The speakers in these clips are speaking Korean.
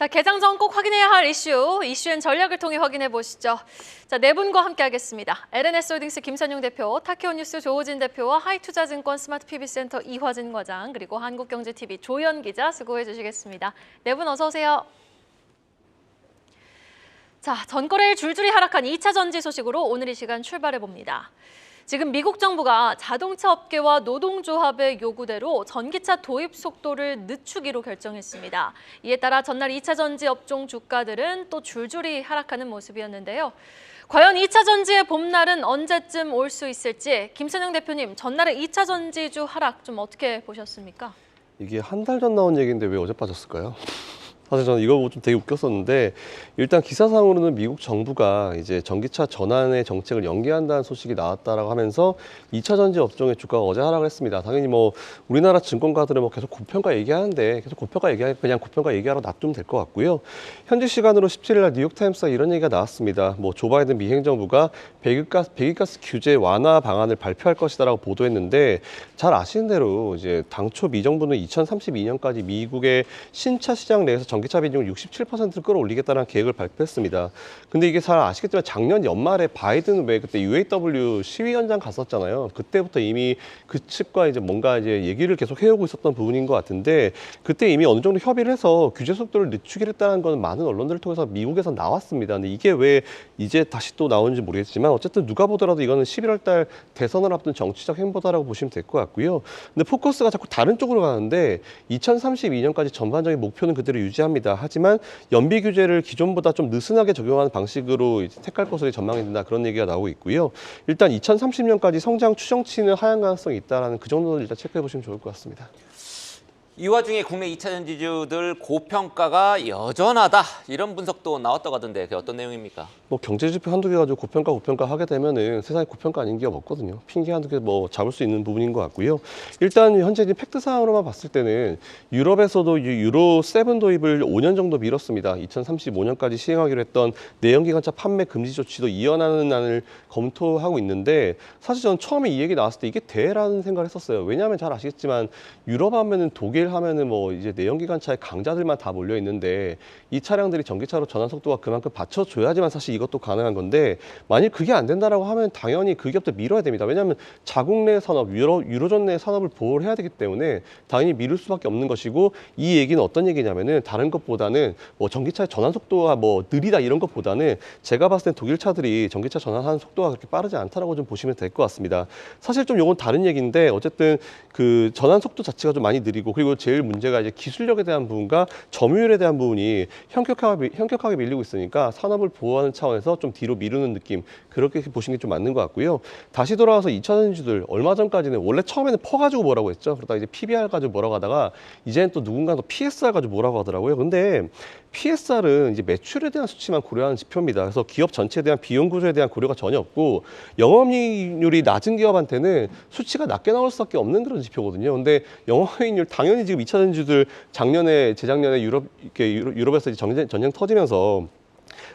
자, 개장 전 꼭 확인해야 할 이슈엔 전략을 통해 확인해 보시죠. 자, 네 분과 함께하겠습니다. LNS홀딩스 김선용 대표, 타케오뉴스 조호진 대표와 하이투자증권 스마트 PB센터 이화진 과장, 그리고 한국경제TV 조현 기자 수고해 주시겠습니다. 네 분 어서 오세요. 자, 전거래일 줄줄이 하락한 2차 전지 소식으로 오늘 이 시간 출발해 봅니다. 지금 미국 정부가 자동차 업계와 노동조합의 요구대로 전기차 도입 속도를 늦추기로 결정했습니다. 이에 따라 전날 2차 전지 업종 주가들은 또 줄줄이 하락하는 모습이었는데요. 과연 2차 전지의 봄날은 언제쯤 올 수 있을지 김선영 대표님, 전날의 2차 전지주 하락 좀 어떻게 보셨습니까? 이게 한 달 전 나온 얘기인데 왜 어제 빠졌을까요? 사실 저는 이거 좀 되게 웃겼었는데, 일단 기사상으로는 미국 정부가 이제 전기차 전환의 정책을 연기한다는 소식이 나왔다라고 하면서 2차 전지 업종의 주가가 어제 하락을 했습니다. 당연히 뭐 우리나라 증권가들은 뭐 계속 고평가 얘기하는데 계속 고평가 얘기하면 그냥 고평가 얘기하러 놔두면 될 것 같고요. 현지 시간으로 17일 날 뉴욕타임스가 이런 얘기가 나왔습니다. 뭐 조 바이든 미 행정부가 배기가스 규제 완화 방안을 발표할 것이다라고 보도했는데, 잘 아시는 대로 이제 당초 미 정부는 2032년까지 미국의 신차 시장 내에서 전기차 비중을 67%를 끌어올리겠다는 계획을 발표했습니다. 근데 이게 잘 아시겠지만 작년 연말에 바이든 왜 그때 UAW 시위 현장 갔었잖아요. 그때부터 이미 그 측과 이제 뭔가 이제 얘기를 계속 해오고 있었던 부분인 것 같은데, 그때 이미 어느 정도 협의를 해서 규제 속도를 늦추기로 했다는 건 많은 언론들을 통해서 미국에서 나왔습니다. 근데 이게 왜 이제 다시 또 나오는지 모르겠지만 어쨌든 누가 보더라도 이거는 11월 달 대선을 앞둔 정치적 행보다라고 보시면 될 것 같고요. 근데 포커스가 자꾸 다른 쪽으로 가는데 2032년까지 전반적인 목표는 그대로 유지합니다. 하지만 연비 규제를 기존보다 좀 느슨하게 적용하는 방식으로 이제 택할 것으로 전망이 된다, 그런 얘기가 나오고 있고요. 일단 2030년까지 성장 추정치는 하향 가능성이 있다라는 그 정도는 일단 체크해 보시면 좋을 것 같습니다. 이 와중에 국내 2차 전지주들 고평가가 여전하다, 이런 분석도 나왔다고 하던데 그게 어떤 내용입니까? 뭐 경제지표 한두 개 가지고 고평가 하게 되면은 세상에 고평가 아닌 기업 없거든요. 핑계 한두 개 뭐 잡을 수 있는 부분인 것 같고요. 일단 현재 팩트상으로만 봤을 때는 유럽에서도 유로 7 도입을 5년 정도 미뤘습니다. 2035년까지 시행하기로 했던 내연기관차 판매 금지 조치도 이연하는 안을 검토하고 있는데, 사실 저는 처음에 이 얘기 나왔을 때 이게 돼라는 생각을 했었어요. 왜냐하면 잘 아시겠지만 유럽 하면은 독일 하면은 뭐 이제 내연기관차의 강자들만 다 몰려 있는데, 이 차량들이 전기차로 전환 속도가 그만큼 받쳐줘야지만 사실 이것도 가능한 건데, 만약 그게 안 된다라고 하면 당연히 그 기업들 밀어야 됩니다. 왜냐하면 자국 내 산업, 유로존 내 산업을 보호를 해야 되기 때문에 당연히 미룰 수밖에 없는 것이고, 이 얘기는 어떤 얘기냐면은 다른 것보다는 뭐 전기차의 전환 속도가 뭐 느리다 이런 것보다는 제가 봤을 땐 독일 차들이 전기차 전환하는 속도가 그렇게 빠르지 않다라고 좀 보시면 될 것 같습니다. 사실 좀 요건 다른 얘기인데, 어쨌든 그 전환 속도 자체가 좀 많이 느리고, 그리고 제일 문제가 이제 기술력에 대한 부분과 점유율에 대한 부분이 현격하게 밀리고 있으니까 산업을 보호하는 차원에서 좀 뒤로 미루는 느낌, 그렇게 보시는 게 좀 맞는 것 같고요. 다시 돌아와서 2차 전지주들 얼마 전까지는 원래 처음에는 퍼 가지고 뭐라고 했죠. 그러다가 이제 PBR 가지고 뭐라고 하다가 이제는 또 누군가 또 PSR 가지고 뭐라고 하더라고요. 근데 PSR은 이제 매출에 대한 수치만 고려하는 지표입니다. 그래서 기업 전체에 대한 비용 구조에 대한 고려가 전혀 없고, 영업이익률이 낮은 기업한테는 수치가 낮게 나올 수밖에 없는 그런 지표거든요. 근데 영업이익률 당연히 지금 2차 전지주들 재작년에 유럽에서 이제 전쟁 터지면서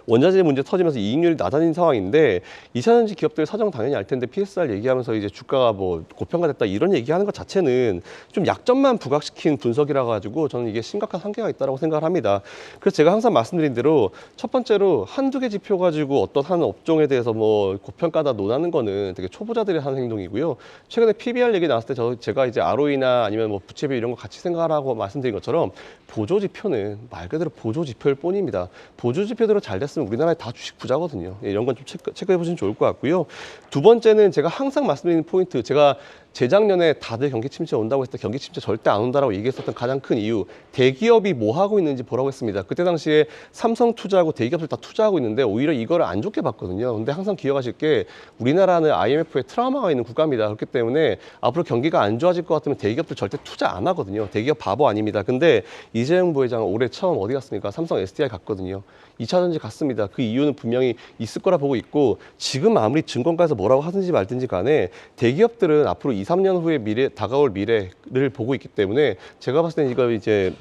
원자재 문제 터지면서 이익률이 낮아진 상황인데, 2차 전지 기업들 사정 당연히 알 텐데 PSR 얘기하면서 이제 주가가 뭐 고평가됐다 이런 얘기하는 것 자체는 좀 약점만 부각시킨 분석이라 가지고 저는 이게 심각한 한계가 있다고 생각을 합니다. 그래서 제가 항상 말씀드린 대로 첫 번째로 한두 개 지표 가지고 어떤 한 업종에 대해서 뭐 고평가다 논하는 거는 되게 초보자들이 하는 행동이고요. 최근에 PBR 얘기 나왔을 때 제가 이제 ROE나 아니면 뭐 부채 비율 이런 거 같이 생각하라고 말씀드린 것처럼, 보조 지표는 말 그대로 보조 지표일 뿐입니다. 보조 지표대로 잘 됐으면 우리나라에 다 주식 부자거든요. 이런 건 좀 체크해 보시면 좋을 것 같고요. 두 번째는 제가 항상 말씀드리는 포인트, 제가 재작년에 다들 경기 침체 온다고 했을 때 경기 침체 절대 안 온다라고 얘기했었던 가장 큰 이유, 대기업이 뭐 하고 있는지 보라고 했습니다. 그때 당시에 삼성 투자하고 대기업들 다 투자하고 있는데 오히려 이거를 안 좋게 봤거든요. 근데 항상 기억하실 게 우리나라는 IMF에 트라우마가 있는 국가입니다. 그렇기 때문에 앞으로 경기가 안 좋아질 것 같으면 대기업들 절대 투자 안 하거든요. 대기업 바보 아닙니다. 근데 이재용 부회장은 올해 처음 어디 갔습니까? 삼성 SDI 갔거든요. 2차 전지 갔습니다. 그 이유는 분명히 있을 거라 보고 있고, 지금 아무리 증권가에서 뭐라고 하든지 말든지 간에 대기업들은 앞으로 2, 3년 후에 다가올 미래를 보고 있기 때문에 제가 봤을 때 이거 이제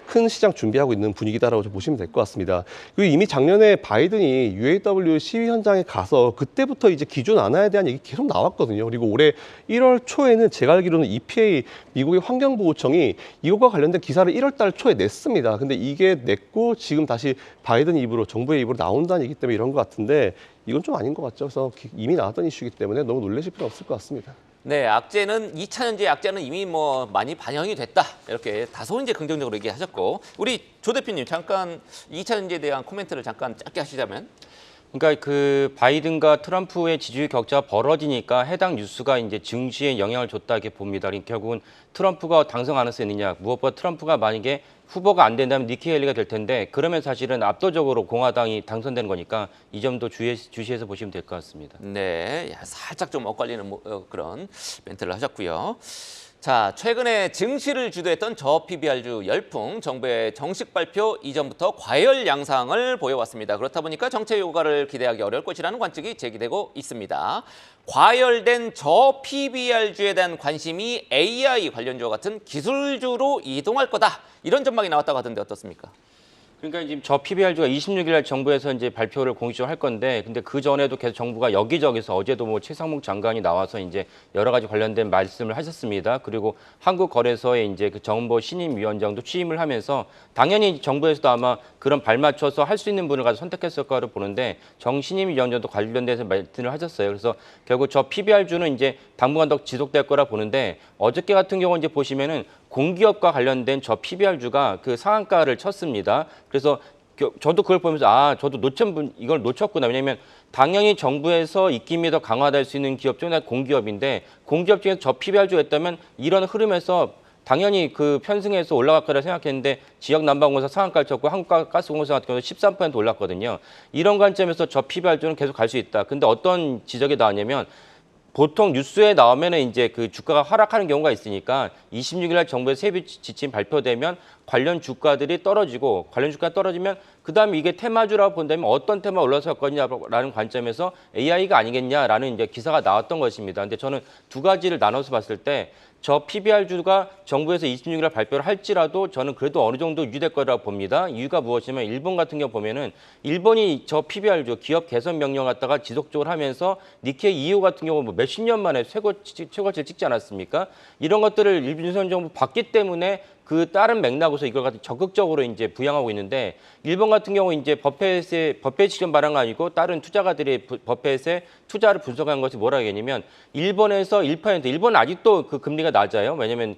큰 시장 준비하고 있는 분위기다라고 좀 보시면 될 것 같습니다. 그리고 이미 작년에 바이든이 UAW 시위 현장에 가서 그때부터 이제 기존 완화에 대한 얘기 계속 나왔거든요. 그리고 올해 1월 초에는 제가 알기로는 EPA 미국의 환경보호청이 이것과 관련된 기사를 1월 달 초에 냈습니다. 근데 이게 냈고 지금 다시 바이든 입으로 정부의 입으로 나온다는 얘기 때문에 이런 것 같은데 이건 좀 아닌 것 같죠. 그래서 이미 나왔던 이슈이기 때문에 너무 놀라실 필요 없을 것 같습니다. 네, 악재는 2차 전지의 악재는 이미 뭐 많이 반영이 됐다. 이렇게 다소 이제 긍정적으로 얘기하셨고 우리 조 대표님 잠깐 2차 전지에 대한 코멘트를 잠깐 짧게 하시자면. 그러니까 그 바이든과 트럼프의 지지율 격차가 벌어지니까 해당 뉴스가 이제 증시에 영향을 줬다 이렇게 봅니다. 그러니까 결국은 트럼프가 당선 가능성이 있느냐, 무엇보다 트럼프가 만약에 후보가 안 된다면 니키 헬리가 될 텐데 그러면 사실은 압도적으로 공화당이 당선되는 거니까 이 점도 주시해서 보시면 될 것 같습니다. 네, 살짝 좀 엇갈리는 그런 멘트를 하셨고요. 자, 최근에 증시를 주도했던 저PBR주 열풍, 정부의 정식 발표 이전부터 과열 양상을 보여왔습니다. 그렇다 보니까 정책 효과를 기대하기 어려울 것이라는 관측이 제기되고 있습니다. 과열된 저PBR주에 대한 관심이 AI 관련주와 같은 기술주로 이동할 거다. 이런 전망이 나왔다고 하던데 어떻습니까? 그러니까 지금 저 PBR주가 26일 날 정부에서 이제 발표를 공식적으로 할 건데, 근데 그 전에도 계속 정부가 여기저기서 어제도 뭐 최상목 장관이 나와서 이제 여러 가지 관련된 말씀을 하셨습니다. 그리고 한국거래소에 이제 그 정보 신임위원장도 취임을 하면서 당연히 정부에서도 아마 그런 발맞춰서 할 수 있는 분을 가지고 선택했을 거로 보는데 정 신임위원장도 관련돼서 말씀을 하셨어요. 그래서 결국 저 PBR주는 이제 당분간 더 지속될 거라 보는데 어저께 같은 경우 이제 보시면은 공기업과 관련된 저 PBR주가 그 상한가를 쳤습니다. 그래서 저도 그걸 보면서 저도 이걸 놓쳤구나. 왜냐하면 당연히 정부에서 입김이 더 강화될 수 있는 기업 중에 공기업인데 공기업 중에서 저 PBR주가 있다면 이런 흐름에서 당연히 그 편승해서 올라갈 거라 생각했는데 지역 난방공사 상한가를 쳤고 한국가스공사 같은 경우는 13% 올랐거든요. 이런 관점에서 저 PBR주는 계속 갈 수 있다. 근데 어떤 지적이 나왔냐면 보통 뉴스에 나오면은 이제 그 주가가 하락하는 경우가 있으니까 26일 날 정부의 세부 지침 발표되면 관련 주가들이 떨어지고 관련 주가 떨어지면 그다음에 이게 테마주라고 본다면 어떤 테마 올라설 거냐라는 관점에서 AI가 아니겠냐라는 이제 기사가 나왔던 것입니다. 근데 저는 두 가지를 나눠서 봤을 때 저 PBR주가 정부에서 26일 날 발표를 할지라도 저는 그래도 어느 정도 유지될 거라고 봅니다. 이유가 무엇이냐면 일본 같은 경우 보면은 일본이 저 PBR주 기업 개선 명령 갖다가 지속적으로 하면서 니케이 2호 같은 경우 뭐 몇십 년 만에 최고치를 찍지 않았습니까? 이런 것들을 윤석열 정부 봤기 때문에 그 다른 맥락에서 이걸 갖다 적극적으로 이제 부양하고 있는데 일본 같은 경우 이제 버펫이 직접 말한 거 아니고 다른 투자가들이 버펫의 투자를 분석한 것이 뭐라 하겠냐면 일본에서 1%, 일본은 아직도 그 금리가 낮아요. 왜냐하면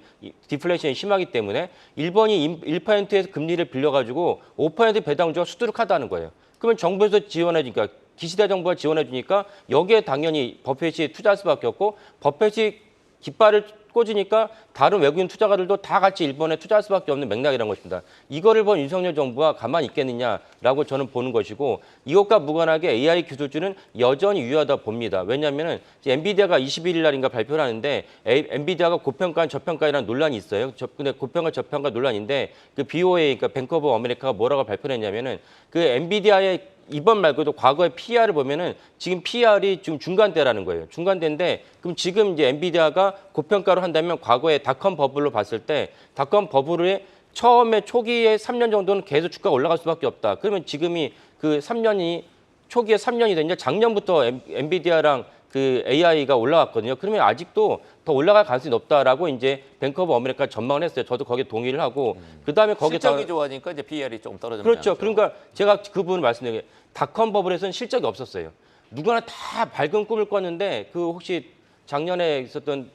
디플레이션이 심하기 때문에 일본이 1%에서 금리를 빌려가지고 5% 배당주가 수두룩하다는 거예요. 그러면 정부에서 지원해 주니까 기시다 정부가 지원해 주니까 여기에 당연히 버펫이 투자할 수밖에 없고 버펫이 깃발을 꽂으니까 다른 외국인 투자가들도 다 같이 일본에 투자할 수밖에 없는 맥락이라는 것입니다. 이거를 본 윤석열 정부가 가만히 있겠느냐라고 저는 보는 것이고 이것과 무관하게 AI 기술주는 여전히 유효하다 봅니다. 왜냐하면 엔비디아가 21일 날인가 발표를 하는데 엔비디아가 고평가 저평가라는 논란이 있어요. 근데 고평가 저평가 논란인데 그 BOA 그러니까 뱅크 오브 아메리카가 뭐라고 발표를 했냐면은 그 엔비디아의 이번 말고도 과거의 PER을 보면은 지금 PER이 지금 중간대라는 거예요. 중간대인데 그럼 지금 이제 엔비디아가 고평가로 한다면 과거에 닷컴 버블로 봤을 때 닷컴 버블의 처음에 초기에 3년 정도는 계속 주가가 올라갈 수밖에 없다. 그러면 지금이 그 3년이 초기에 3년이 됐냐? 작년부터 엔비디아랑 그 AI가 올라갔거든요. 그러면 아직도 더 올라갈 가능성이 높다라고 이제 뱅크 오브 아메리카 전망을 했어요. 저도 거기에 동의를 하고 그다음에 거기에 실적이 좋아지니까 이제 PER이 조금 떨어지는 그렇죠. 거죠. 그러니까 제가 그 부분을 말씀드린 게 닷컴 버블에서는 실적이 없었어요. 누구나 다 밝은 꿈을 꿨는데 그 혹시 작년에 있었던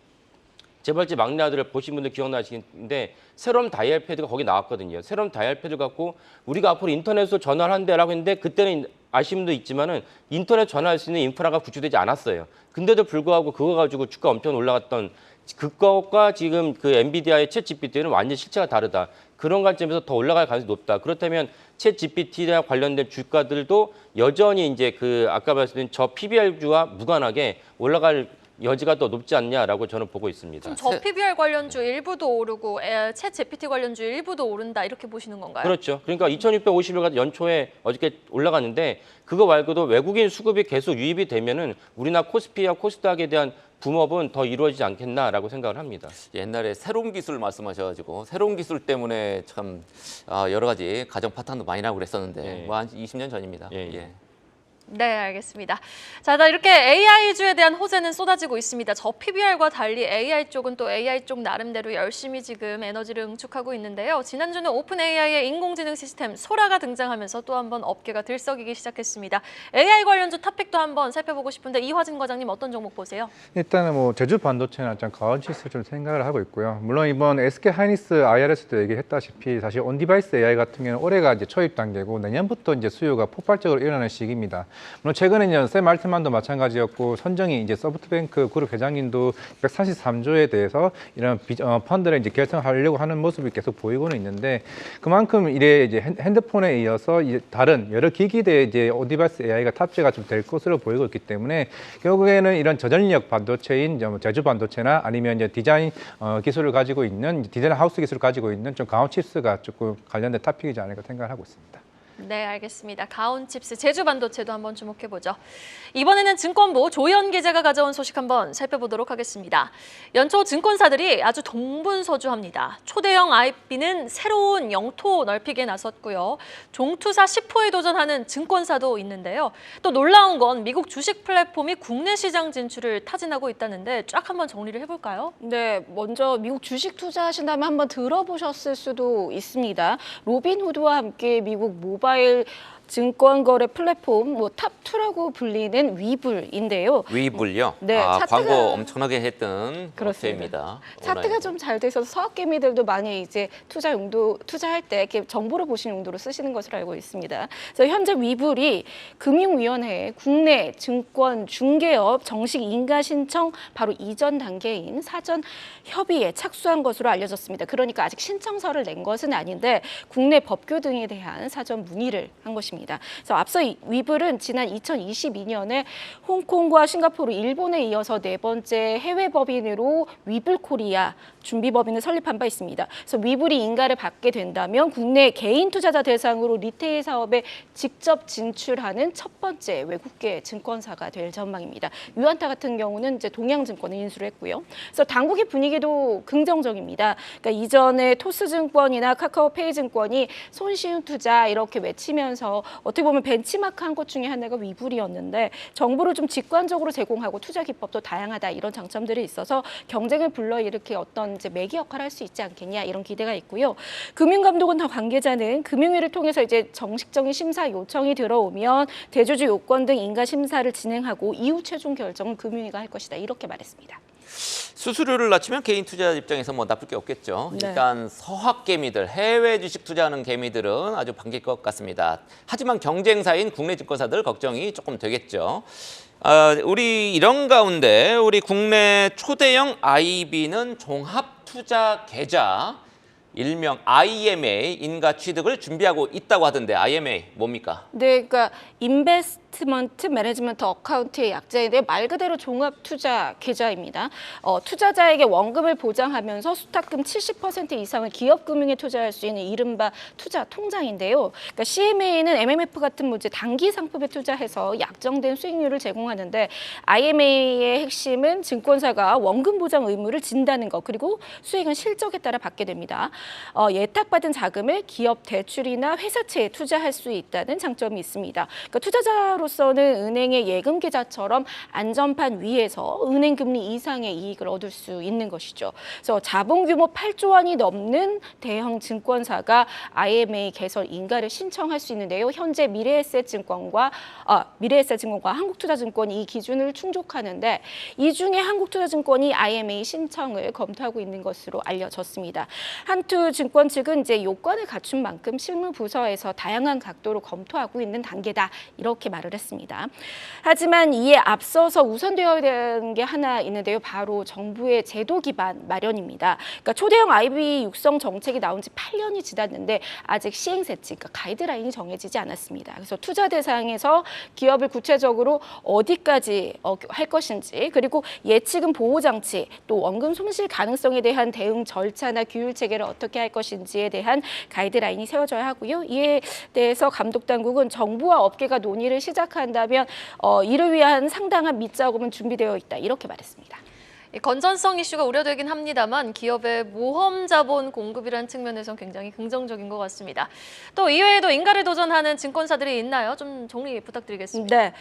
재벌집 막내 아들을 보신 분들 기억나시는데 새로운 다이얼 패드가 거기 나왔거든요. 새로운 다이얼 패드 갖고 우리가 앞으로 인터넷으로 전화를 한대라고 했는데 그때는 아시는 분도 있지만은 인터넷 전화할 수 있는 인프라가 구축되지 않았어요. 근데도 불구하고 그거 가지고 주가 엄청 올라갔던 그것과 지금 그 엔비디아의 챗 GPT는 완전 실체가 다르다. 그런 관점에서 더 올라갈 가능성이 높다. 그렇다면 챗 GPT와 관련된 주가들도 여전히 이제 그 아까 말씀드린 저 PBR주와 무관하게 올라갈 여지가 더 높지 않냐라고 저는 보고 있습니다. 좀 저 PBR 관련주 일부도 오르고 챗 GPT 관련주 일부도 오른다 이렇게 보시는 건가요? 그렇죠. 그러니까 2,650일 연초에 어저께 올라갔는데 그거 말고도 외국인 수급이 계속 유입이 되면은 우리나라 코스피와 코스닥에 대한 붐업은 더 이루어지지 않겠나라고 생각을 합니다. 옛날에 새로운 기술 말씀하셔가지고 새로운 기술 때문에 참 여러 가지 가정 파탄도 많이 나고 그랬었는데 예. 뭐 한 20년 전입니다. 예, 예. 예. 네, 알겠습니다. 자, 이렇게 AI주에 대한 호재는 쏟아지고 있습니다. 저 PBR과 달리 AI 쪽은 또 AI 쪽 나름대로 열심히 지금 에너지를 응축하고 있는데요. 지난주는 오픈 AI의 인공지능 시스템 소라가 등장하면서 또 한 번 업계가 들썩이기 시작했습니다. AI 관련주 탑픽도 한번 살펴보고 싶은데 이화진 과장님 어떤 종목 보세요? 일단은 뭐 제주 반도체나 좀 가온치스 좀 생각을 하고 있고요. 물론 이번 SK 하이닉스 IR에서도 얘기했다시피 사실 온디바이스 AI 같은 경우는 올해가 이제 초입 단계고 내년부터 이제 수요가 폭발적으로 일어나는 시기입니다. 물론 최근에 샘 알트만도 마찬가지였고 선정이 이제 소프트뱅크 그룹 회장님도 133조에 대해서 이런 펀드를 이제 결성하려고 하는 모습이 계속 보이고는 있는데 그만큼 이래 이제 핸드폰에 이어서 이제 다른 여러 기기대 이제 온디바이스 AI가 탑재가 좀 될 것으로 보이고 있기 때문에 결국에는 이런 저전력 반도체인 제주 반도체나 아니면 이제 디자인 기술을 가지고 있는 디자인 하우스 기술을 가지고 있는 좀 가온 칩스가 조금 관련된 탑픽이지 않을까 생각을 하고 있습니다. 네, 알겠습니다. 가온칩스, 제주반도체도 한번 주목해보죠. 이번에는 증권부 조현 기자가 가져온 소식 한번 살펴보도록 하겠습니다. 연초 증권사들이 아주 동분서주합니다. 초대형 IB는 새로운 영토 넓히기에 나섰고요. 종투사 10호에 도전하는 증권사도 있는데요. 또 놀라운 건 미국 주식 플랫폼이 국내 시장 진출을 타진하고 있다는데 쫙 한번 정리를 해볼까요? 네, 먼저 미국 주식 투자하신다면 한번 들어보셨을 수도 있습니다. 로빈후드와 함께 미국 모바일 증권거래 플랫폼 뭐 탑2라고 불리는 위블인데요. 위블요? 네, 차트가- 광고 엄청나게 했던 그렇습니다. 업체입니다. 차트가 좀 잘 돼 있어서 서학개미들도 많이 이제 투자할 때 이렇게 정보를 보시는 용도로 쓰시는 것으로 알고 있습니다. 그래서 현재 위블이 금융위원회에 국내 증권 중개업 정식 인가 신청 바로 이전 단계인 사전 협의에 착수한 것으로 알려졌습니다. 그러니까 아직 신청서를 낸 것은 아닌데 국내 법규 등에 대한 사전 문의를 한 것입니다. 그래서 앞서 위블은 지난 2022년에 홍콩과 싱가포르, 일본에 이어서 네 번째 해외 법인으로 위블 코리아 준비 법인을 설립한 바 있습니다. 그래서 위블이 인가를 받게 된다면 국내 개인 투자자 대상으로 리테일 사업에 직접 진출하는 첫 번째 외국계 증권사가 될 전망입니다. 유안타 같은 경우는 이제 동양증권을 인수를 했고요. 그래서 당국의 분위기도 긍정적입니다. 그러니까 이전에 토스증권이나 카카오페이증권이 손쉬운 투자 이렇게 외치면서 어떻게 보면 벤치마크한 것 중에 하나가 위블이었는데 정보를 좀 직관적으로 제공하고 투자 기법도 다양하다 이런 장점들이 있어서 경쟁을 불러일으킬 어떤 이제 매개 역할을 할 수 있지 않겠냐 이런 기대가 있고요. 금융감독원 관계자는 금융위를 통해서 이제 정식적인 심사 요청이 들어오면 대주주 요건 등 인가 심사를 진행하고 이후 최종 결정은 금융위가 할 것이다 이렇게 말했습니다. 수수료를 낮추면 개인 투자 입장에서 뭐 나쁠 게 없겠죠. 네. 일단 서학 개미들, 해외 주식 투자하는 개미들은 아주 반길 것 같습니다. 하지만 경쟁사인 국내 증권사들 걱정이 조금 되겠죠. 우리 이런 가운데 우리 국내 초대형 IB는 종합 투자 계좌 일명 IMA 인가 취득을 준비하고 있다고 하던데 IMA 뭡니까? 네, 그러니까 인베스트먼트 매니지먼트 어카운트의 약자인데 말 그대로 종합 투자 계좌입니다. 투자자에게 원금을 보장하면서 수탁금 70% 이상을 기업 금융에 투자할 수 있는 이른바 투자 통장인데요. 그러니까 CMA는 MMF 같은 이제 단기 상품에 투자해서 약정된 수익률을 제공하는데 IMA의 핵심은 증권사가 원금 보장 의무를 진다는 것 그리고 수익은 실적에 따라 받게 됩니다. 예탁받은 자금을 기업 대출이나 회사채에 투자할 수 있다는 장점이 있습니다. 그러니까 투자자로서는 은행의 예금 계좌처럼 안전판 위에서 은행 금리 이상의 이익을 얻을 수 있는 것이죠. 그래서 자본 규모 8조 원이 넘는 대형 증권사가 IMA 개설 인가를 신청할 수 있는데요. 현재 미래에셋증권과 한국투자증권이 이 기준을 충족하는데 이 중에 한국투자증권이 IMA 신청을 검토하고 있는 것으로 알려졌습니다. 한투증권 측은 이제 요건을 갖춘 만큼 실무부서에서 다양한 각도로 검토하고 있는 단계다 이렇게 말을 했습니다. 하지만 이에 앞서서 우선되어야 되는 게 하나 있는데요. 바로 정부의 제도 기반 마련입니다. 그러니까 초대형 IB 육성 정책이 나온 지 8년이 지났는데 아직 시행세치, 그러니까 가이드라인이 정해지지 않았습니다. 그래서 투자 대상에서 기업을 구체적으로 어디까지 할 것인지 그리고 예치금 보호 장치 또 원금 손실 가능성에 대한 대응 절차나 규율 체계를 어떻게 할 것인지에 대한 가이드라인이 세워져야 하고요. 이에 대해서 감독당국은 정부와 업계가 논의를 시작 시작한다면 이를 위한 상당한 밑작업은 준비되어 있다. 이렇게 말했습니다. 이 건전성 이슈가 우려되긴 합니다만 기업의 모험 자본 공급이라는 측면에선 굉장히 긍정적인 것 같습니다. 또 이외에도 인가를 도전하는 증권사들이 있나요? 좀 정리 부탁드리겠습니다. 네.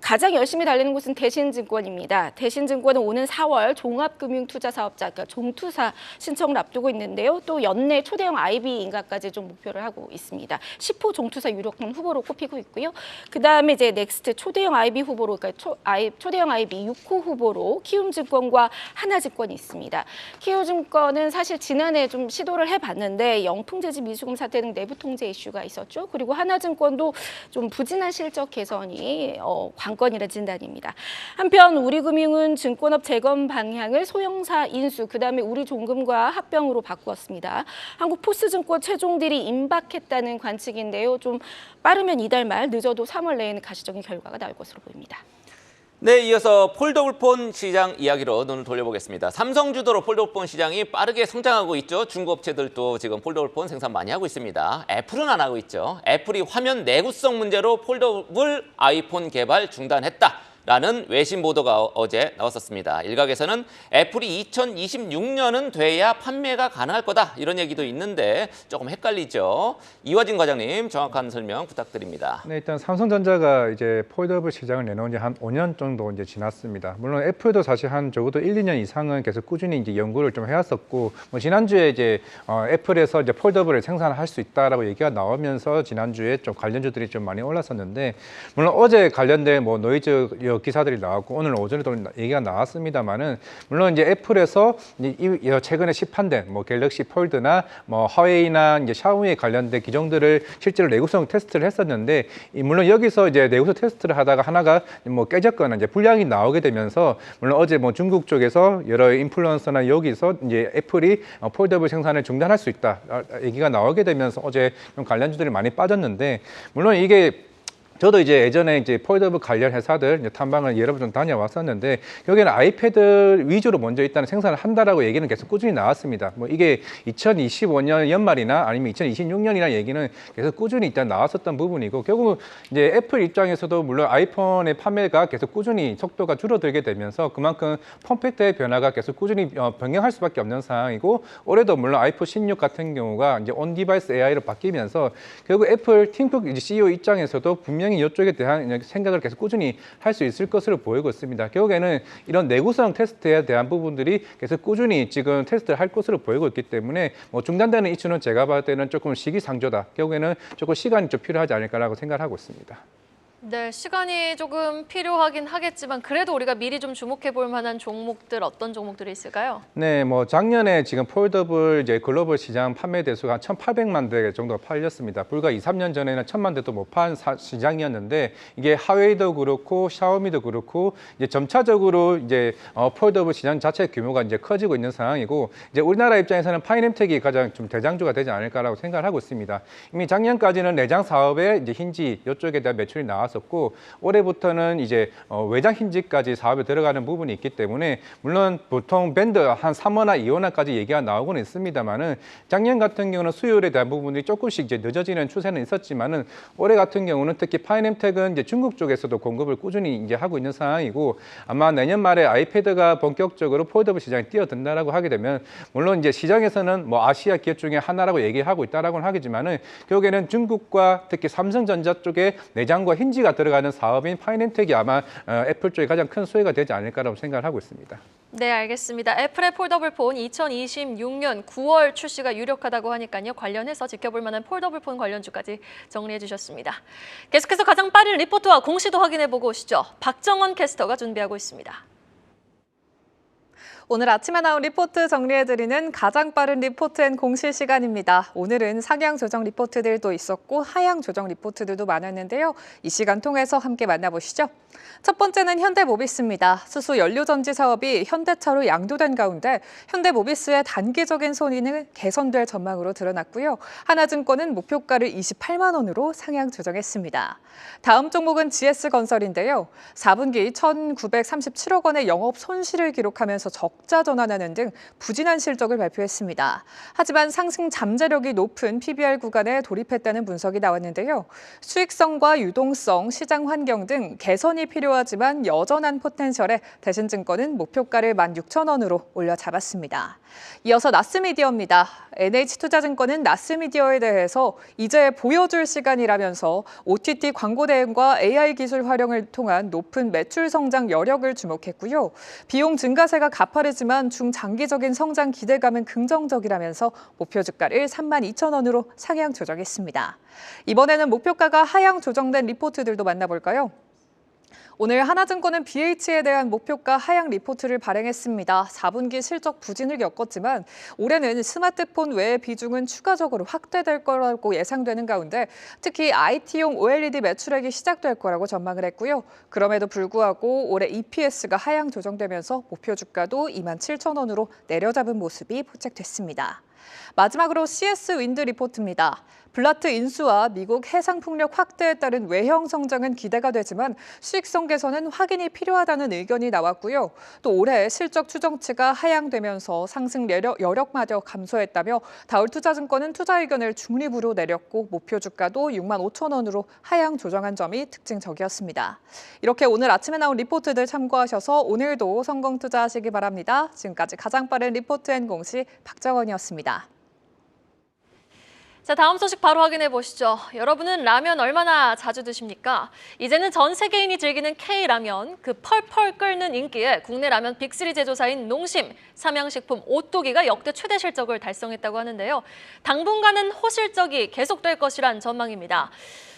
가장 열심히 달리는 곳은 대신증권입니다. 대신증권은 오는 4월 종합금융투자사업자, 그러니까 종투사 신청을 앞두고 있는데요. 또 연내 초대형 IB 인가까지 좀 목표를 하고 있습니다. 10호 종투사 유력한 후보로 꼽히고 있고요. 그다음에 이제 넥스트 초대형 IB 후보로, 그러니까 초대형 IB 6호 후보로 키움증권과 하나증권이 있습니다. 키움증권은 사실 지난해 좀 시도를 해봤는데 영풍재지 미수금 사태 등 내부 통제 이슈가 있었죠. 그리고 하나증권도 좀 부진한 실적 개선이 관건이라 진단입니다. 한편 우리금융은 증권업 재건 방향을 소형사 인수, 그다음에 우리종금과 합병으로 바꾸었습니다. 한국포스증권 최종 딜이 임박했다는 관측인데요. 좀 빠르면 이달 말, 늦어도 3월 내에는 가시적인 결과가 나올 것으로 보입니다. 네, 이어서 폴더블폰 시장 이야기로 눈을 돌려보겠습니다. 삼성 주도로 폴더블폰 시장이 빠르게 성장하고 있죠. 중고업체들도 지금 폴더블폰 생산 많이 하고 있습니다. 애플은 안 하고 있죠. 애플이 화면 내구성 문제로 폴더블 아이폰 개발 중단했다라는 외신 보도가 어제 나왔었습니다. 일각에서는 애플이 2026년은 돼야 판매가 가능할 거다 이런 얘기도 있는데 조금 헷갈리죠. 이화진 과장님 정확한 설명 부탁드립니다. 네, 일단 삼성전자가 이제 폴더블 시장을 내놓은 지 한 5년 정도 이제 지났습니다. 물론 애플도 사실 한 적어도 1, 2년 이상은 계속 꾸준히 이제 연구를 좀 해왔었고, 지난주에 이제 애플에서 이제 폴더블을 생산할 수 있다라고 얘기가 나오면서 지난주에 좀 관련주들이 좀 많이 올랐었는데, 물론 어제 관련된 노이즈 기사들이 나왔고 오늘 오전에도 얘기가 나왔습니다만은, 물론 이제 애플에서 최근에 시판된 갤럭시 폴드나 화웨이나 이제 샤오미에 관련된 기종들을 실제로 내구성 테스트를 했었는데, 물론 여기서 이제 내구성 테스트를 하다가 하나가 깨졌거나 이제 불량이 나오게 되면서, 물론 어제 중국 쪽에서 여러 인플루언서나 여기서 이제 애플이 폴더블 생산을 중단할 수 있다 얘기가 나오게 되면서 어제 좀 관련주들이 많이 빠졌는데, 물론 이게 저도 이제 예전에 이제 폴더블 관련 회사들 이제 탐방을 여러 번 좀 다녀왔었는데, 여기는 아이패드 위주로 먼저 일단 생산을 한다라고 얘기는 계속 꾸준히 나왔습니다. 이게 2025년 연말이나 아니면 2026년이나 얘기는 계속 꾸준히 일단 나왔었던 부분이고, 결국 이제 애플 입장에서도 물론 아이폰의 판매가 계속 꾸준히 속도가 줄어들게 되면서 그만큼 폼팩터의 변화가 계속 꾸준히 변경할 수밖에 없는 상황이고, 올해도 물론 아이폰 16 같은 경우가 이제 온 디바이스 AI로 바뀌면서 결국 애플 팀 쿡 CEO 입장에서도 분명히 이쪽에 대한 생각을 계속 꾸준히 할 수 있을 것으로 보이고 있습니다. 결국에는 이런 내구성 테스트에 대한 부분들이 계속 꾸준히 지금 테스트를 할 것으로 보이고 있기 때문에 중단되는 이슈는 제가 봤을 때는 조금 시기상조다. 결국에는 조금 시간이 좀 필요하지 않을까라고 생각을 하고 있습니다. 네, 시간이 조금 필요하긴 하겠지만 그래도 우리가 미리 좀 주목해 볼 만한 종목들 어떤 종목들이 있을까요? 네, 작년에 지금 폴더블 이제 글로벌 시장 판매 대수가 한 1,800만 대 정도가 팔렸습니다. 불과 2, 3년 전에는 1,000만 대도 못 판 시장이었는데, 이게 하웨이도 그렇고 샤오미도 그렇고 이제 점차적으로 이제 폴더블 시장 자체 규모가 이제 커지고 있는 상황이고, 이제 우리나라 입장에서는 파이넴텍이 가장 좀 대장주가 되지 않을까라고 생각을 하고 있습니다. 이미 작년까지는 내장 사업에 이제 힌지 이쪽에 대한 매출이 나왔었고, 올해부터는 이제 외장 힌지까지 사업에 들어가는 부분이 있기 때문에, 물론 보통 밴드 한 3호나 2호나까지 얘기가 나오고는 있습니다만은, 작년 같은 경우는 수요일에 대한 부분이 조금씩 이제 늦어지는 추세는 있었지만은, 올해 같은 경우는 특히 파이넴텍은 이제 중국 쪽에서도 공급을 꾸준히 이제 하고 있는 상황이고, 아마 내년 말에 아이패드가 본격적으로 폴더블 시장에 뛰어든다라고 하게 되면, 물론 이제 시장에서는 아시아 기업 중에 하나라고 얘기하고 있다라고는 하겠지만은, 결국에는 중국과 특히 삼성전자 쪽에 내장과 힌지 가 들어가는 사업인 파이넴텍이 아마 애플 쪽에 가장 큰 수혜가 되지 않을까라고 생각을 하고 있습니다. 네, 알겠습니다. 애플의 폴더블폰 2026년 9월 출시가 유력하다고 하니까요. 관련해서 지켜볼 만한 폴더블폰 관련주까지 정리해 주셨습니다. 계속해서 가장 빠른 리포트와 공시도 확인해보고 오시죠. 박정원 캐스터가 준비하고 있습니다. 오늘 아침에 나온 리포트 정리해드리는 가장 빠른 리포트 앤 공시 시간입니다. 오늘은 상향 조정 리포트들도 있었고 하향 조정 리포트들도 많았는데요. 이 시간 통해서 함께 만나보시죠. 첫 번째는 현대모비스입니다. 수소 연료전지 사업이 현대차로 양도된 가운데 현대모비스의 단기적인 손익은 개선될 전망으로 드러났고요. 하나증권은 목표가를 28만 원으로 상향 조정했습니다. 다음 종목은 GS건설인데요. 4분기 1,937억 원의 영업 손실을 기록하면서 적 적자 전환하는 등 부진한 실적을 발표했습니다. 하지만 상승 잠재력이 높은 PBR 구간에 돌입했다는 분석이 나왔는데요. 수익성과 유동성, 시장 환경 등 개선이 필요하지만 여전한 포텐셜에 대신증권은 목표가를 16,000원으로 올려 잡았습니다. 이어서 나스미디어입니다. NH투자증권은 나스미디어에 대해서 이제 보여줄 시간이라면서 OTT 광고 대행과 AI 기술 활용을 통한 높은 매출 성장 여력을 주목했고요. 비용 증가세가 가파르지만 중장기적인 성장 기대감은 긍정적이라면서 목표 주가를 32,000원으로 상향 조정했습니다. 이번에는 목표가가 하향 조정된 리포트들도 만나볼까요? 오늘 하나증권은 BH에 대한 목표가 하향 리포트를 발행했습니다. 4분기 실적 부진을 겪었지만 올해는 스마트폰 외의 비중은 추가적으로 확대될 거라고 예상되는 가운데 특히 IT용 OLED 매출액이 시작될 거라고 전망을 했고요. 그럼에도 불구하고 올해 EPS가 하향 조정되면서 목표 주가도 27,000원으로 내려잡은 모습이 포착됐습니다. 마지막으로 CS 윈드 리포트입니다. 블라트 인수와 미국 해상풍력 확대에 따른 외형 성장은 기대가 되지만 수익성 개선은 확인이 필요하다는 의견이 나왔고요. 또 올해 실적 추정치가 하향되면서 상승 여력마저 감소했다며 다울투자증권은 투자 의견을 중립으로 내렸고 목표 주가도 65,000원으로 하향 조정한 점이 특징적이었습니다. 이렇게 오늘 아침에 나온 리포트들 참고하셔서 오늘도 성공 투자하시기 바랍니다. 지금까지 가장 빠른 리포트앤공시 박정원이었습니다. 자, 다음 소식 바로 확인해 보시죠. 여러분은 라면 얼마나 자주 드십니까? 이제는 전 세계인이 즐기는 K라면, 그 펄펄 끓는 인기에 국내 라면 빅3 제조사인 농심, 삼양식품, 오뚜기가 역대 최대 실적을 달성했다고 하는데요. 당분간은 호실적이 계속될 것이란 전망입니다.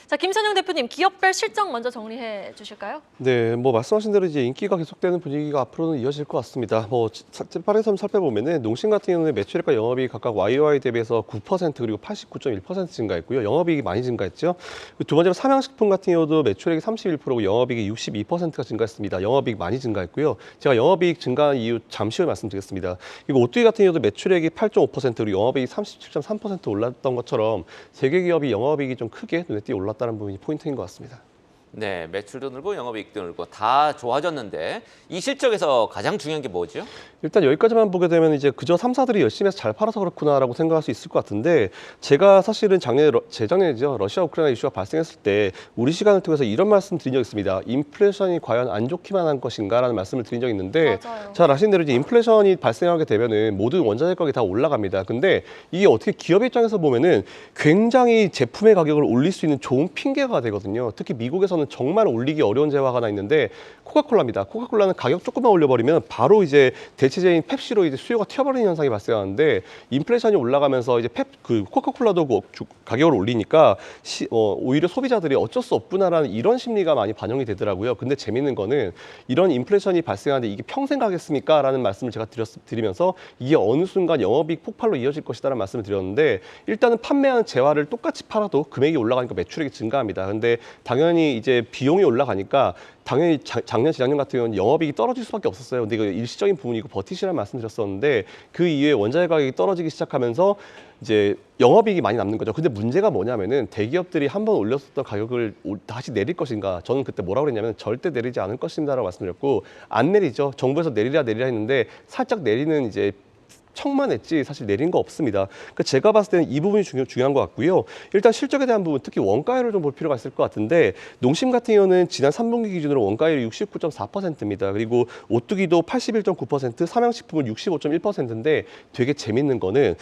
자, 김선영 대표님, 기업별 실적 먼저 정리해 주실까요? 네, 뭐 말씀하신 대로 이제 인기가 계속되는 분위기가 앞으로는 이어질 것 같습니다. 뭐 빠르게 살펴보면은 농심 같은 경우는 매출액과 영업이익이 각각 YOY 대비해서 9% 그리고 89.1% 증가했고요. 영업이익이 많이 증가했죠. 두 번째로 삼양식품 같은 경우도 매출액이 31%고 영업이익이 62%가 증가했습니다. 영업이익 많이 증가했고요. 제가 영업이익 증가한 이유 잠시 후에 말씀드리겠습니다. 그리고 오뚜기 같은 경우도 매출액이 8.5% 그리고 영업이익이 37.3% 올랐던 것처럼 세 개 기업이 영업이익이 좀 크게 눈에 띄어 올랐다는 부분이 포인트인 것 같습니다. 네, 매출도 늘고 영업이익도 늘고 다 좋아졌는데 이 실적에서 가장 중요한 게 뭐죠? 일단 여기까지만 보게 되면 이제 그저 3사들이 열심히 해서 잘 팔아서 그렇구나라고 생각할 수 있을 것 같은데 제가 사실은 재작년이죠. 러시아 우크라이나 이슈가 발생했을 때 우리 시간을 통해서 이런 말씀 드린 적이 있습니다. 인플레이션이 과연 안 좋기만 한 것인가라는 말씀을 드린 적이 있는데 맞아요. 잘 아시는 대로 이제 인플레이션이 발생하게 되면은 모든 원자재 가격이 다 올라갑니다. 근데 이게 어떻게 기업 입장에서 보면은 굉장히 제품의 가격을 올릴 수 있는 좋은 핑계가 되거든요. 특히 미국에서는 정말 올리기 어려운 재화가 하나 있는데 코카콜라입니다. 코카콜라는 가격 조금만 올려버리면 바로 이제 대체제인 펩시로 이제 수요가 튀어버리는 현상이 발생하는데 인플레이션이 올라가면서 이제 코카콜라도 가격을 올리니까 오히려 소비자들이 어쩔 수 없구나라는 이런 심리가 많이 반영이 되더라고요. 근데 재밌는 거는 이런 인플레이션이 발생하는데 이게 평생 가겠습니까? 라는 말씀을 제가 드리면서 이게 어느 순간 영업이익 폭발로 이어질 것이다라는 말씀을 드렸는데 일단은 판매하는 재화를 똑같이 팔아도 금액이 올라가니까 매출액이 증가합니다. 근데 당연히 이제 비용이 올라가니까 당연히 작년, 재작년 같은 경우는 영업이익이 떨어질 수밖에 없었어요. 근데 이거 일시적인 부분이고 버티시라는 말씀드렸었는데 그 이후에 원자재 가격이 떨어지기 시작하면서 이제 영업이익이 많이 남는 거죠. 근데 문제가 뭐냐면은 대기업들이 한번 올렸었던 가격을 다시 내릴 것인가? 저는 그때 뭐라고 그랬냐면 절대 내리지 않을 것입니다라고 말씀드렸고 안 내리죠. 정부에서 내리라 했는데 살짝 내리는 이제 척만 했지 사실 내린 거 없습니다. 그러니까 제가 봤을 때는 이 부분이 중요한 것 같고요. 일단 실적에 대한 부분, 특히 원가율을 좀 볼 필요가 있을 것 같은데 농심 같은 경우는 지난 3분기 기준으로 원가율이 69.4%입니다. 그리고 오뚜기도 81.9%, 삼양식품은 65.1%인데 되게 재밌는 거는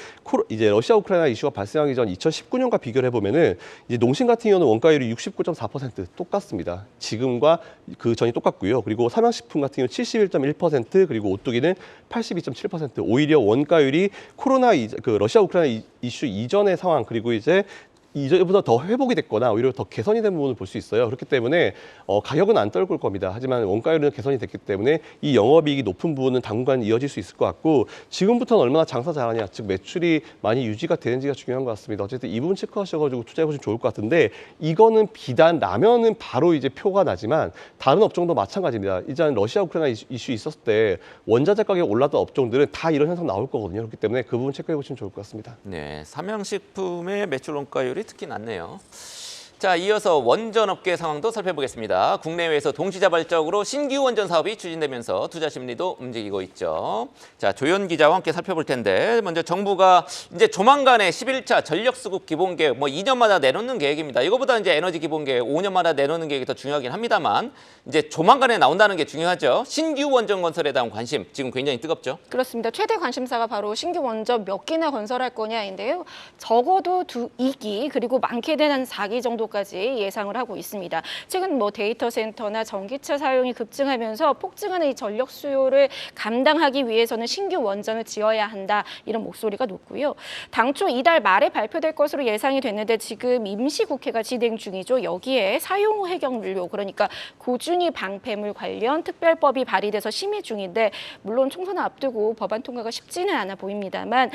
이제 러시아 우크라이나 이슈가 발생하기 전 2019년과 비교를 해보면은 이제 농심 같은 경우는 원가율이 69.4% 똑같습니다. 지금과 그 전이 똑같고요. 그리고 삼양식품 같은 경우는 71.1% 그리고 오뚜기는 82.7% 오히려 원가율이 러시아 우크라이나 이슈 이전의 상황 그리고 이제 이전보다 더 회복이 됐거나 오히려 더 개선이 된 부분을 볼 수 있어요. 그렇기 때문에 가격은 안 떨굴 겁니다. 하지만 원가율은 개선이 됐기 때문에 이 영업이익이 높은 부분은 당분간 이어질 수 있을 것 같고 지금부터는 얼마나 장사 잘하냐, 즉 매출이 많이 유지가 되는지가 중요한 것 같습니다. 어쨌든 이 부분 체크하셔가지고 투자해보시면 좋을 것 같은데 이거는 비단 라면은 바로 이제 표가 나지만 다른 업종도 마찬가지입니다. 이제 러시아 우크라이나 이슈 있었을 때 원자재 가격이 올랐던 업종들은 다 이런 현상 나올 거거든요. 그렇기 때문에 그 부분 체크해보시면 좋을 것 같습니다. 네, 삼양식품의 매출 원가율이 특히 낮네요. 자, 이어서 원전업계 상황도 살펴보겠습니다. 국내외에서 동시자발적으로 신규 원전 사업이 추진되면서 투자 심리도 움직이고 있죠. 자, 조현 기자와 함께 살펴볼 텐데 먼저 정부가 이제 조만간에 11차 전력수급 기본계획 2년마다 내놓는 계획입니다. 이거보다 이제 에너지 기본계획 5년마다 내놓는 계획이 더 중요하긴 합니다만 이제 조만간에 나온다는 게 중요하죠. 신규 원전 건설에 대한 관심 지금 굉장히 뜨겁죠. 그렇습니다. 최대 관심사가 바로 신규 원전 몇 기나 건설할 거냐인데요. 적어도 2기 그리고 많게는 한 4기 정도까지 예상을 하고 있습니다. 최근 데이터 센터나 전기차 사용이 급증하면서 폭증하는 이 전력 수요를 감당하기 위해서는 신규 원전을 지어야 한다 이런 목소리가 높고요. 당초 이달 말에 발표될 것으로 예상이 됐는데 지금 임시국회가 진행 중이죠. 여기에 사용 해경료 그러니까 고준위 방패물 관련 특별법이 발의돼서 심의 중인데 물론 총선을 앞두고 법안 통과가 쉽지는 않아 보입니다만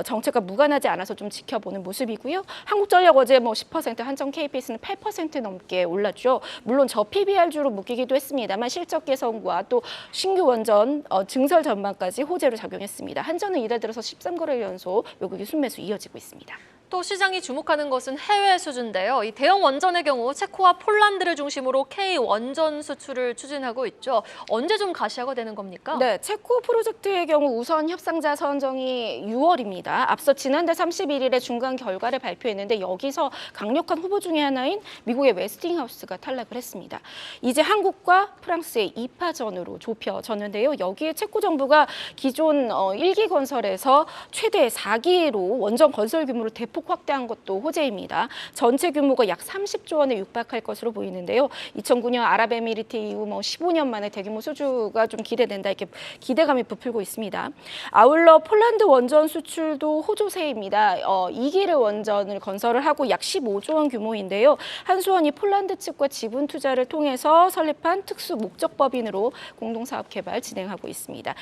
정책과 무관하지 않아서 좀 지켜보는 모습이고요. 한국전력 어제 10% 한전 KPS는 8% 넘게 올랐죠. 물론 저PBR주로 묶이기도 했습니다만 실적 개선과 또 신규 원전 증설 전망까지 호재로 작용했습니다. 한전은 이달 들어서 13거래일 연속 외국인 순매수 이어지고 있습니다. 또 시장이 주목하는 것은 해외 수주인데요. 이 대형 원전의 경우 체코와 폴란드를 중심으로 K 원전 수출을 추진하고 있죠. 언제 좀 가시화가 되는 겁니까? 네, 체코 프로젝트의 경우 우선 협상자 선정이 6월입니다. 앞서 지난달 31일에 중간 결과를 발표했는데 여기서 강력한 후보 중에 하나인 미국의 웨스팅하우스가 탈락을 했습니다. 이제 한국과 프랑스의 2파전으로 좁혀졌는데요. 여기에 체코 정부가 기존 1기 건설에서 최대 4기로 원전 건설 규모를 대폭 확대한 것도 호재입니다. 전체 규모가 약 30조 원에 육박할 것으로 보이는데요. 2009년 아랍에미리트 이후 15년 만에 대규모 수주가 좀 기대된다 이렇게 기대감이 부풀고 있습니다. 아울러 폴란드 원전 수출도 호조세입니다. 2기를 원전을 건설을 하고 약 15조 원 규모인데요. 한수원이 폴란드 측과 지분 투자를 통해서 설립한 특수 목적법인으로 공동사업 개발 진행하고 있습니다.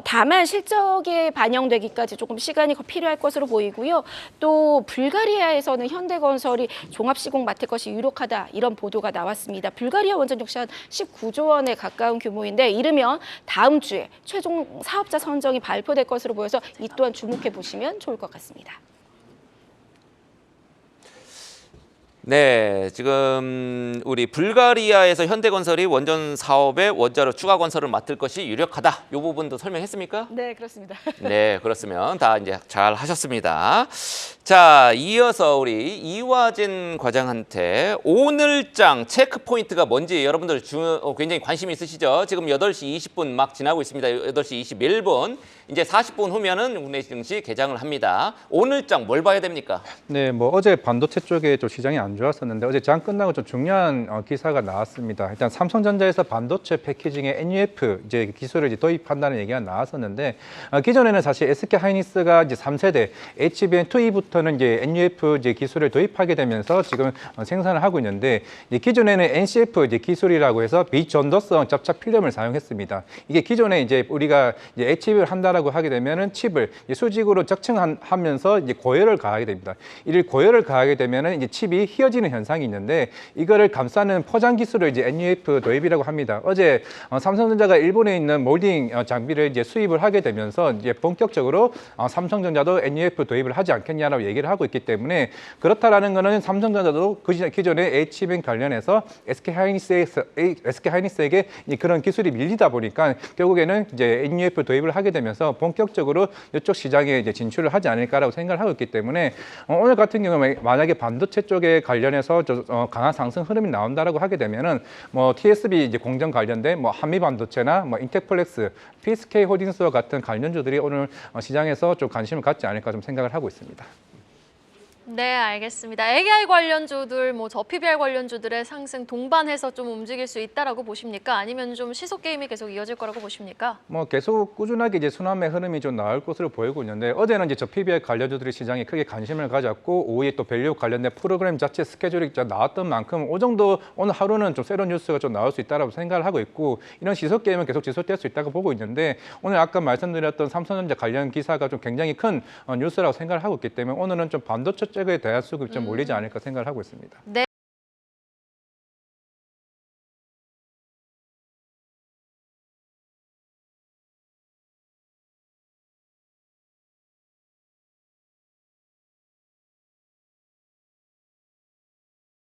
다만 실적에 반영되기까지 조금 시간이 필요할 것으로 보이고요. 또 불가리아에서는 현대건설이 종합시공 맡을 것이 유력하다 이런 보도가 나왔습니다. 불가리아 원전 역시 한 19조 원에 가까운 규모인데 이르면 다음 주에 최종 사업자 선정이 발표될 것으로 보여서 이 또한 주목해 보시면 좋을 것 같습니다. 네, 지금 우리 불가리아에서 현대건설이 원전 사업에 원자로 추가 건설을 맡을 것이 유력하다. 이 부분도 설명했습니까? 네, 그렇습니다. 네, 그렇으면 다 이제 잘 하셨습니다. 자, 이어서 우리 이화진 과장한테 오늘장 체크 포인트가 뭔지 여러분들 굉장히 관심이 있으시죠? 지금 8시 20분 막 지나고 있습니다. 8시 21분. 이제 40분 후면은 국내 증시 개장을 합니다. 오늘장 뭘 봐야 됩니까? 네, 어제 반도체 쪽에 좀 시장이 안 좋았었는데 어제 장 끝나고 좀 중요한 기사가 나왔습니다. 일단 삼성전자에서 반도체 패키징에 NUF 이제 기술을 이제 도입한다는 얘기가 나왔었는데 기존에는 사실 SK 하이닉스가 이제 3세대 HBM2E부터는 이제 NUF 이제 기술을 도입하게 되면서 지금 생산을 하고 있는데 기존에는 NCF 이제 기술이라고 해서 비전도성 접착 필름을 사용했습니다. 이게 기존에 이제 우리가 이제 HB를 한다라고 하게 되면은 칩을 수직으로 적층하면서 이제 고열을 가하게 됩니다. 이를 고열을 가하게 되면은 이제 칩이 휘어지는 현상이 있는데 이거를 감싸는 포장 기술을 이제 NUF 도입이라고 합니다. 어제 삼성전자가 일본에 있는 몰딩 장비를 이제 수입을 하게 되면서 이제 본격적으로 삼성전자도 NUF 도입을 하지 않겠냐라고 얘기를 하고 있기 때문에 그렇다라는 거는 삼성전자도 기존의 HBM 관련해서 SK 하이닉스에게 그런 기술이 밀리다 보니까 결국에는 이제 NUF 도입을 하게 되면서 본격적으로 이쪽 시장에 이제 진출을 하지 않을까라고 생각을 하고 있기 때문에 오늘 같은 경우에 만약에 반도체 쪽에 관련해서 강한 상승 흐름이 나온다라고 하게 되면은 TSB 이제 공정 관련된 한미 반도체나 인텍플렉스, PSK 홀딩스와 같은 관련주들이 오늘 시장에서 좀 관심을 갖지 않을까 좀 생각을 하고 있습니다. 네, 알겠습니다. AI 관련주들, 저PBR 관련주들의 상승 동반해서 좀 움직일 수 있다라고 보십니까? 아니면 좀 시속 게임이 계속 이어질 거라고 보십니까? 계속 꾸준하게 이제 순환매 흐름이 좀 나올 것으로 보이고 있는데 어제는 이제 저PBR 관련주들이 시장에 크게 관심을 가졌고 오후에 또 밸류 관련된 프로그램 자체 스케줄이 나왔던 만큼 이 정도 오늘 하루는 좀 새로운 뉴스가 좀 나올 수 있다라고 생각을 하고 있고 이런 시속 게임은 계속 지속될 수 있다고 보고 있는데 오늘 아까 말씀드렸던 삼성전자 관련 기사가 좀 굉장히 큰 뉴스라고 생각을 하고 있기 때문에 오늘은 좀 반도체 쪽에 대한 수급이 좀 몰리지 않을까 생각을 하고 있습니다. 네.